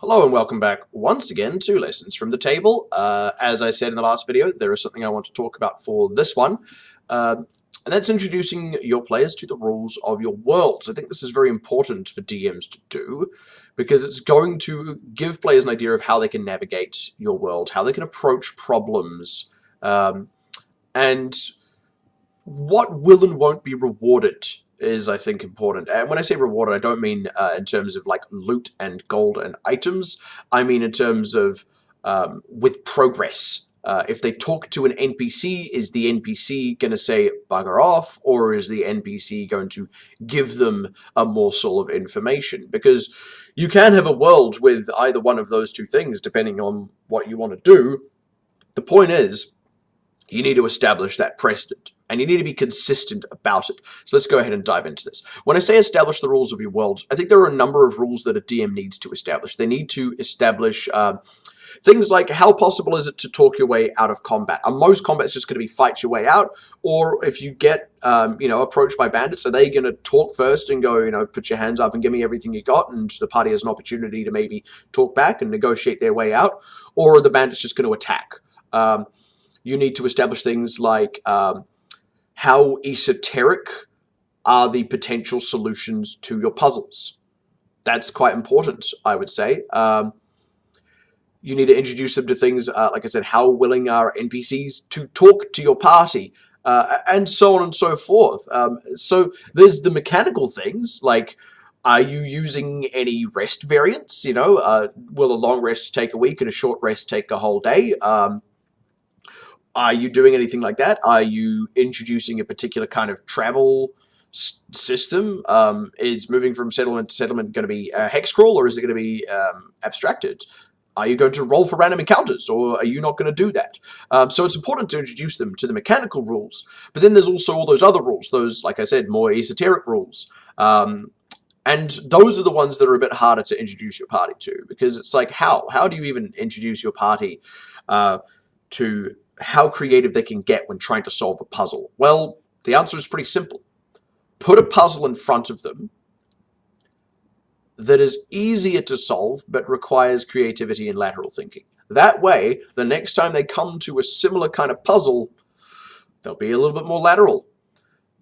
Hello and welcome back once again to Lessons from the Table. As I said in the last video, there is something I want to talk about for this one, and that's introducing your players to the rules of your worlds. I think this is very important for DMs to do, because it's going to give players an idea of how they can navigate your world, how they can approach problems, and what will and won't be rewarded is, I think, important. And when I say rewarded, I don't mean in terms of like loot and gold and items. I mean in terms of with progress. If they talk to an NPC, is the NPC going to say bugger off, or is the NPC going to give them a morsel of information? Because you can have a world with either one of those two things, depending on what you want to do. The point is, you need to establish that precedent, and you need to be consistent about it. So let's go ahead and dive into this. When I say establish the rules of your world, I think there are a number of rules that a DM needs to establish. They need to establish things like, how possible is it to talk your way out of combat? Most combat is just going to be fight your way out, or if you get approached by bandits, are they going to talk first and go, put your hands up and give me everything you got, and the party has an opportunity to maybe talk back and negotiate their way out, or are the bandits just going to attack? You need to establish things like how esoteric are the potential solutions to your puzzles. That's quite important, I would say. You need to introduce them to things, like I said, how willing are NPCs to talk to your party, and so on and so forth. So there's the mechanical things, like, are you using any rest variants? Will a long rest take a week and a short rest take a whole day? Are you doing anything like that? Are you introducing a particular kind of travel system? Is moving from settlement to settlement going to be a hex crawl, or is it going to be abstracted? Are you going to roll for random encounters, or are you not going to do that? So it's important to introduce them to the mechanical rules, but then there's also all those other rules, those, like I said, more esoteric rules. And those are the ones that are a bit harder to introduce your party to, because it's like, how do you even introduce your party to how creative they can get when trying to solve a puzzle? Well, the answer is pretty simple. Put a puzzle in front of them that is easier to solve but requires creativity and lateral thinking. That way, the next time they come to a similar kind of puzzle, they'll be a little bit more lateral.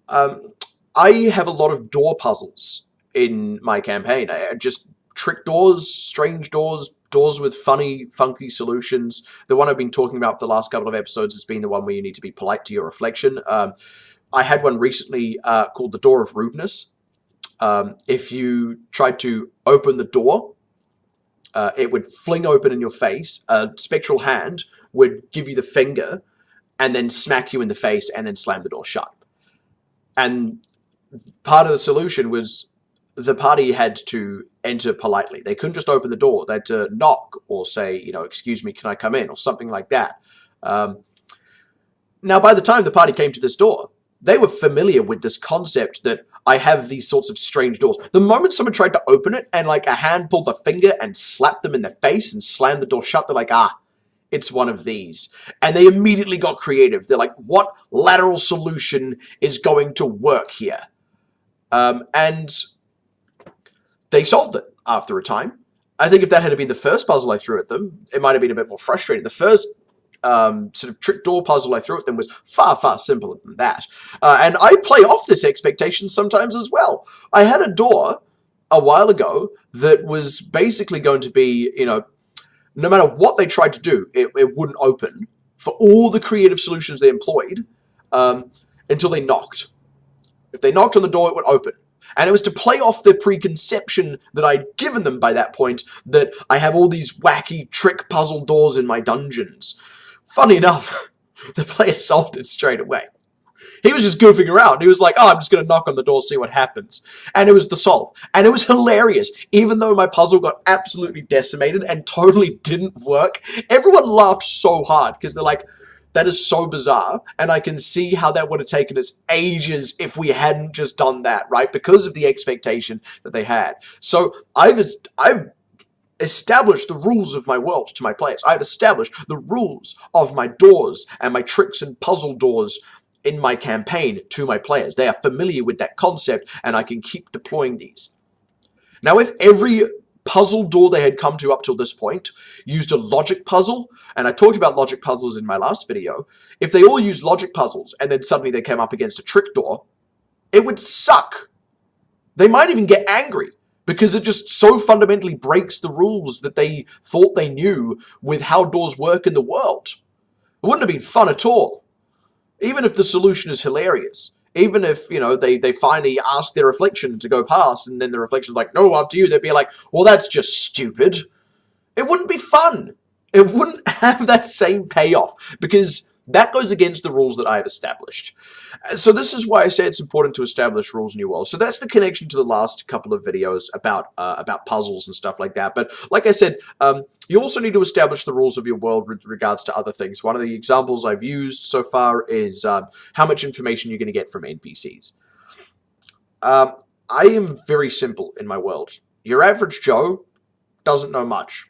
I have a lot of door puzzles in my campaign. Just trick doors, strange doors, doors with funky solutions. The one I've been talking about for the last couple of episodes has been the one where you need to be polite to your reflection. I had one recently called the Door of Rudeness. If you tried to open the door, it would fling open in your face. A spectral hand would give you the finger and then smack you in the face and then slam the door shut. And part of the solution was the party had to enter politely. They couldn't just open the door. They had to knock or say, excuse me, can I come in? Or something like that. Now, by the time the party came to this door, they were familiar with this concept that I have these sorts of strange doors. The moment someone tried to open it and like a hand pulled a finger and slapped them in the face and slammed the door shut, they're like, it's one of these. And they immediately got creative. They're like, what lateral solution is going to work here? And they solved it after a time. I think if that had been the first puzzle I threw at them, it might have been a bit more frustrating. The first sort of trick door puzzle I threw at them was far, far simpler than that. And I play off this expectation sometimes as well. I had a door a while ago that was basically going to be, no matter what they tried to do, it wouldn't open for all the creative solutions they employed until they knocked. If they knocked on the door, it would open. And it was to play off the preconception that I'd given them by that point that I have all these wacky trick puzzle doors in my dungeons. Funny enough, the player solved it straight away. He was just goofing around. He was like, I'm just going to knock on the door, see what happens. And it was the solve. And it was hilarious. Even though my puzzle got absolutely decimated and totally didn't work, everyone laughed so hard because they're like, that is so bizarre, and I can see how that would have taken us ages if we hadn't just done that, right? Because of the expectation that they had. So I've established the rules of my world to my players. I've established the rules of my doors and my tricks and puzzle doors in my campaign to my players. They are familiar with that concept, and I can keep deploying these. Now, if every puzzle door they had come to up till this point used a logic puzzle, and I talked about logic puzzles in my last video. If they all used logic puzzles and then suddenly they came up against a trick door, it would suck. They might even get angry because it just so fundamentally breaks the rules that they thought they knew with how doors work in the world. It wouldn't have been fun at all. Even if the solution is hilarious. Even if, you know, they finally ask their reflection to go past, and then the reflection's like, no, after you, they'd be like, well, that's just stupid. It wouldn't be fun. It wouldn't have that same payoff, because that goes against the rules that I have established. So this is why I say it's important to establish rules in your world. So that's the connection to the last couple of videos about puzzles and stuff like that. But like I said, you also need to establish the rules of your world with regards to other things. One of the examples I've used so far is how much information you're going to get from NPCs. I am very simple in my world. Your average Joe doesn't know much.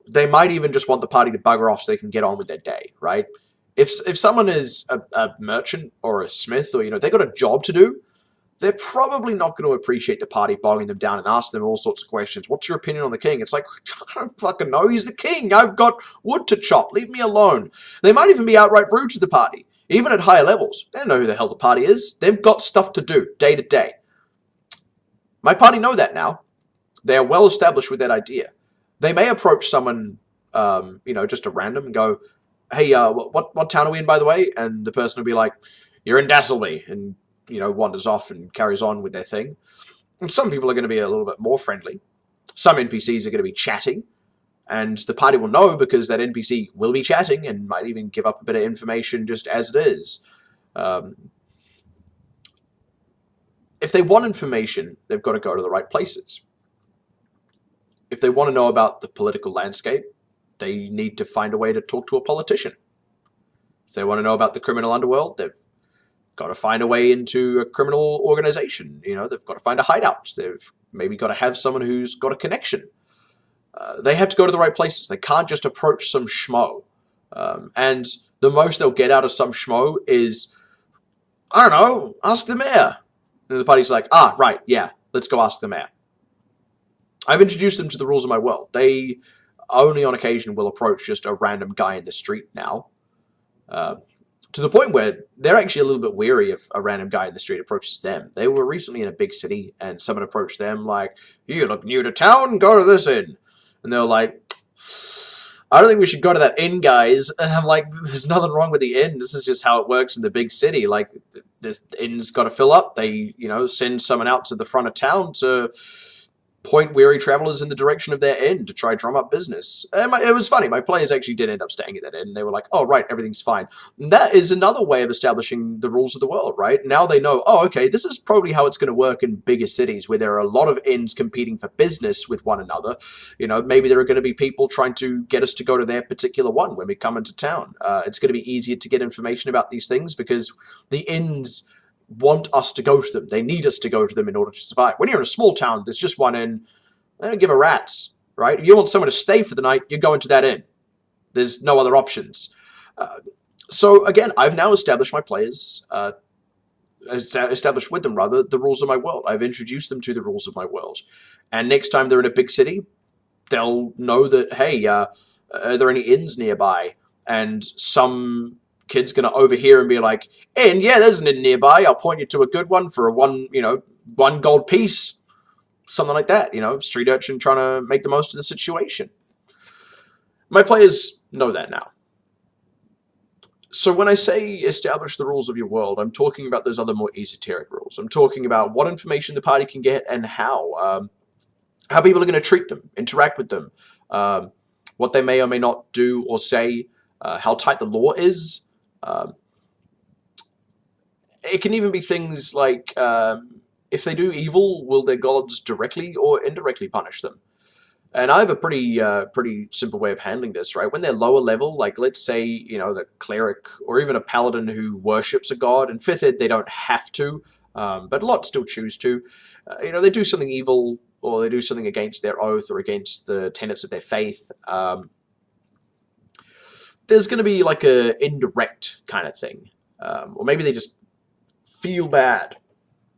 They might even just want the party to bugger off so they can get on with their day, right? If someone is a merchant or a smith, or, you know, they got a job to do, they're probably not going to appreciate the party bogging them down and ask them all sorts of questions. What's your opinion on the king? It's like, I don't fucking know. He's the king. I've got wood to chop. Leave me alone. They might even be outright rude to the party. Even at higher levels. They don't know who the hell the party is. They've got stuff to do day to day. My party know that now. They are well established with that idea. They may approach someone, you know, just a random and go, hey, what town are we in, by the way? And the person will be like, you're in Dasselby, and, you know, wanders off and carries on with their thing. And some people are going to be a little bit more friendly. Some NPCs are going to be chatting, and the party will know because that NPC will be chatting and might even give up a bit of information just as it is. If they want information, they've got to go to the right places. If they want to know about the political landscape, they need to find a way to talk to a politician. If they want to know about the criminal underworld, they've got to find a way into a criminal organization. You know, they've got to find a hideout. They've maybe got to have someone who's got a connection. They have to go to the right places. They can't just approach some schmo. And the most they'll get out of some schmo is, I don't know, ask the mayor. And the party's like, ah, right, yeah, let's go ask the mayor. I've introduced them to the rules of my world. They only on occasion will approach just a random guy in the street now. To the point where they're actually a little bit weary if a random guy in the street approaches them. They were recently in a big city, and someone approached them like, you look new to town, go to this inn. And they were like, I don't think we should go to that inn, guys. And I'm like, there's nothing wrong with the inn. This is just how it works in the big city. Like, this inn's got to fill up. They, you know, send someone out to the front of town to point weary travelers in the direction of their inn to try drum up business. And it was funny. My players actually did end up staying at that inn. They were like, oh, right, everything's fine. And that is another way of establishing the rules of the world, right? Now they know, oh, okay, this is probably how it's going to work in bigger cities where there are a lot of inns competing for business with one another. You know, maybe there are going to be people trying to get us to go to their particular one when we come into town. It's going to be easier to get information about these things because the inns want us to go to them. They need us to go to them in order to survive. When you're in a small town, there's just one inn. They don't give a rat's, right? If you want someone to stay for the night, you go into that inn. There's no other options. So again, I've now established my players, established with them rather, the rules of my world. I've introduced them to the rules of my world. And next time they're in a big city, they'll know that, hey, are there any inns nearby? And some kid's going to overhear and be like, inn, yeah, there's an inn nearby. I'll point you to a good one for one gold piece. Something like that, you know, street urchin trying to make the most of the situation. My players know that now. So when I say establish the rules of your world, I'm talking about those other more esoteric rules. I'm talking about what information the party can get and how people are going to treat them, interact with them, what they may or may not do or say, how tight the law is. It can even be things like, if they do evil, will their gods directly or indirectly punish them? And I have a pretty simple way of handling this, right? When they're lower level, like let's say, you know, the cleric or even a paladin who worships a god. In 5th Ed, they don't have to, but a lot still choose to. You know, they do something evil or they do something against their oath or against the tenets of their faith. There's going to be like a indirect kind of thing. Or maybe they just feel bad.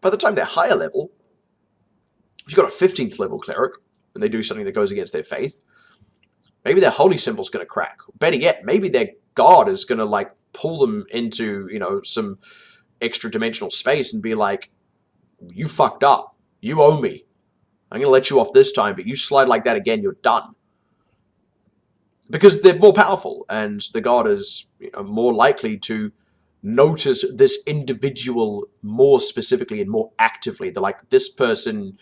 By the time they're higher level, if you've got a 15th level cleric, when they do something that goes against their faith. Maybe their holy symbol's going to crack. Better yet, maybe their god is going to, like, pull them into, you know, some extra dimensional space and be like, you fucked up. You owe me. I'm going to let you off this time, but you slide like that again, you're done. Because they're more powerful, and the god is, you know, more likely to notice this individual more specifically and more actively. They're like, this person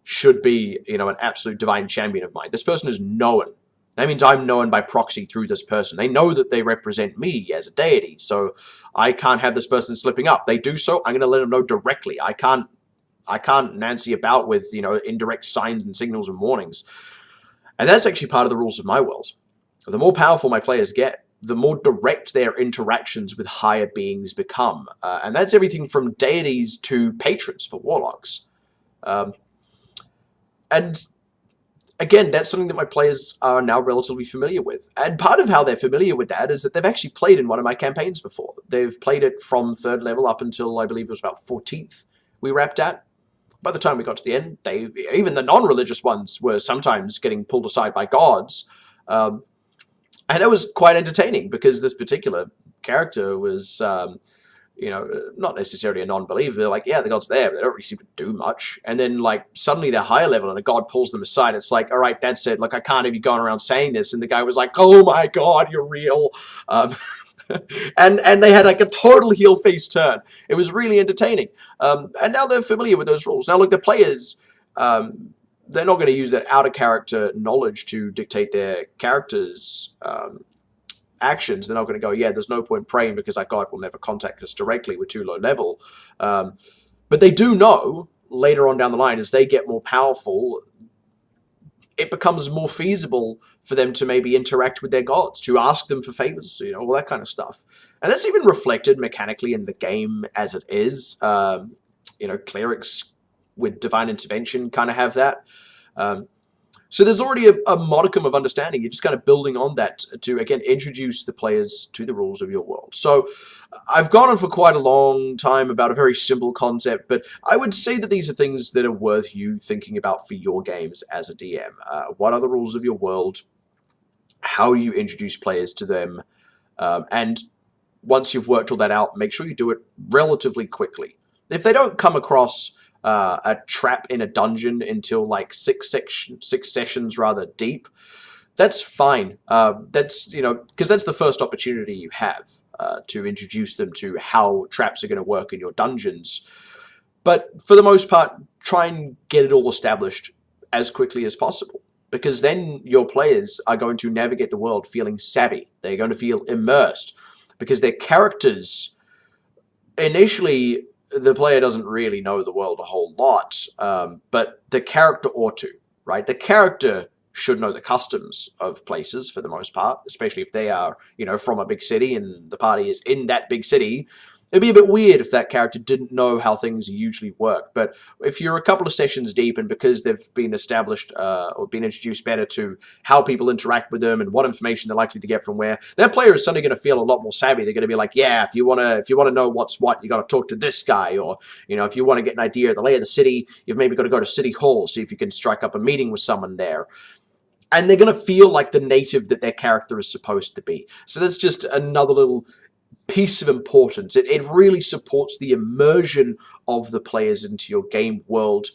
should be, you know, an absolute divine champion of mine. This person is known. That means I'm known by proxy through this person. They know that they represent me as a deity, so I can't have this person slipping up. They do so, I'm going to let them know directly. I can't Nancy about with, you know, indirect signs and signals and warnings. And that's actually part of the rules of my world. The more powerful my players get, the more direct their interactions with higher beings become. And that's everything from deities to patrons for warlocks. And again, that's something that my players are now relatively familiar with. And part of how they're familiar with that is that they've actually played in one of my campaigns before. They've played it from 3rd level up until, I believe it was about 14th we wrapped at. By the time we got to the end, even the non-religious ones were sometimes getting pulled aside by gods. And it was quite entertaining, because this particular character was, you know, not necessarily a non-believer. They're like, yeah, the god's there, but they don't really seem to do much. And then, like, suddenly they're higher level, and a god pulls them aside. It's like, all right, that's it. Like, I can't have you going around saying this. And the guy was like, oh my god, you're real. And they had, like, a total heel face turn. It was really entertaining. And now they're familiar with those rules. Now, look, the players, they're not going to use that out-of-character knowledge to dictate their characters' actions. They're not going to go, yeah, there's no point praying because our god will never contact us directly. We're too low level. But they do know, later on down the line, as they get more powerful, it becomes more feasible for them to maybe interact with their gods, to ask them for favors, you know, all that kind of stuff. And that's even reflected mechanically in the game as it is. You know, clerics with divine intervention kind of have that. So there's already a modicum of understanding. You're just kind of building on that to, again, introduce the players to the rules of your world. So I've gone on for quite a long time about a very simple concept, but I would say that these are things that are worth you thinking about for your games as a DM. What are the rules of your world? How you introduce players to them? And once you've worked all that out, make sure you do it relatively quickly. If they don't come across a trap in a dungeon until like six sessions rather deep, that's fine. That's, you know, because that's the first opportunity you have to introduce them to how traps are going to work in your dungeons. But for the most part, try and get it all established as quickly as possible, because then your players are going to navigate the world feeling savvy. They're going to feel immersed, because their characters, initially, the player doesn't really know the world a whole lot, but the character ought to, right? The character should know the customs of places for the most part, especially if they are, you know, from a big city and the party is in that big city. It'd be a bit weird if that character didn't know how things usually work. But if you're a couple of sessions deep, and because they've been established or been introduced better to how people interact with them and what information they're likely to get from where, that player is suddenly going to feel a lot more savvy. They're going to be like, yeah, if you want to know what's what, you got to talk to this guy, or, you know, if you want to get an idea of the lay of the city, you've maybe got to go to City Hall, see if you can strike up a meeting with someone there. And they're going to feel like the native that their character is supposed to be. So that's just another little piece of importance. It really supports the immersion of the players into your game world,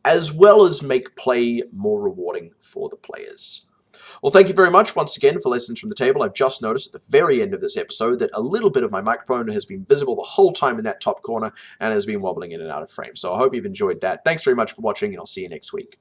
as well as make play more rewarding for the players. Well, thank you very much once again for Lessons from the Table. I've just noticed at the very end of this episode that a little bit of my microphone has been visible the whole time in that top corner and has been wobbling in and out of frame. So I hope you've enjoyed that. Thanks very much for watching, and I'll see you next week.